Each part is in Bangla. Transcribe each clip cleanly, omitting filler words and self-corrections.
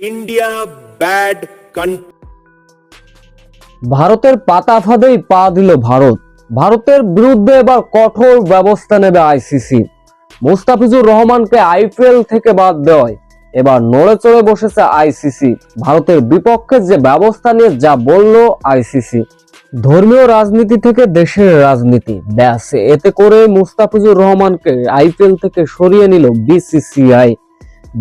India bad country. ভারতের পাতা ফাঁদেই পা দিল ভারত। ভারতের বিরুদ্ধে এবার কঠোর ব্যবস্থা নেবে আইসিসি। মুস্তাফিজুর রহমানকে আইপিএল থেকে বাদ দেওয়ায় এবার নড়ে চড়ে বসেছে আইসিসি। ভারতের বিপক্ষে যে ব্যবস্থা নিয়ে যা বলল আইসিসি, ধর্মীয় রাজনীতি থেকে দেশের রাজনীতি, ব্যাস এতে করে মুস্তাফিজুর রহমানকে আইপিএল থেকে সরিয়ে নিল বিসিসিআই।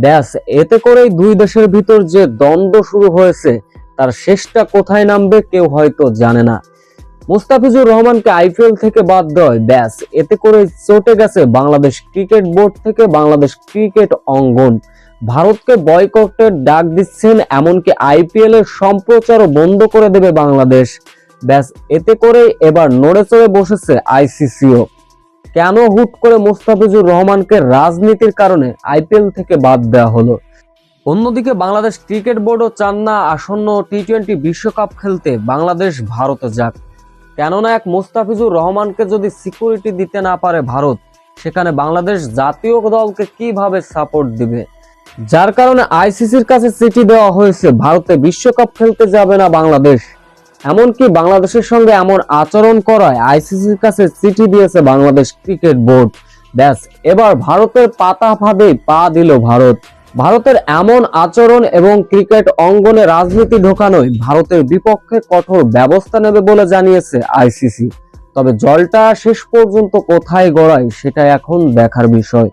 ব্যাস এতে করেই দুই দেশের ভিতর যে দ্বন্দ্ব শুরু হয়েছে তার শেষটা কোথায় নামবে কেউ হয়তো জানে না। মুস্তাফিজুর রহমানকে আইপিএল থেকে বাদ দেওয়ায় ব্যাস এতে করে চটে গেছে বাংলাদেশ ক্রিকেট বোর্ড থেকে বাংলাদেশ ক্রিকেট অঙ্গন। ভারতকে বয়কটের ডাক দিচ্ছেন, এমনকি আইপিএল এর সম্প্রচারও বন্ধ করে দেবে বাংলাদেশ। ব্যাস এতে করে এবার নড়ে চড়ে বসেছে আইসিসিও। কেন হুট করে মুস্তাফিজুর রহমানকে রাজনীতির কারণে আইপিএল থেকে বাদ দেওয়া হলো? অন্যদিকে বাংলাদেশ ক্রিকেট বোর্ডও চান না আসন্ন টি-20 বিশ্বকাপ খেলতে বাংলাদেশ ভারতে যাক। কেননা এক মুস্তাফিজুর রহমানকে যদি সিকিউরিটি দিতে না পারে ভারত, সেখানে বাংলাদেশ জাতীয় দলকে কিভাবে সাপোর্ট দিবে? যার কারণে আইসিসির কাছে চিঠি দেওয়া হয়েছে, ভারতে বিশ্বকাপ খেলতে যাবে না বাংলাদেশ। এমনকি বাংলাদেশের সঙ্গে এমন আচরণ করায় আইসিসির কাছে চিঠি দিয়েছে বাংলাদেশ ক্রিকেট বোর্ড। ব্যাস এবার ভারতের পাতা ফাঁদেই পা দিল ভারত। ভারতের এমন আচরণ এবং ক্রিকেট অঙ্গনে রাজনীতি ঢোকানোয় ভারতের বিপক্ষে কঠোর ব্যবস্থা নেবে বলে জানিয়েছে আইসিসি। তবে জলটা শেষ পর্যন্ত কোথায় গড়ায় সেটা এখন দেখার বিষয়।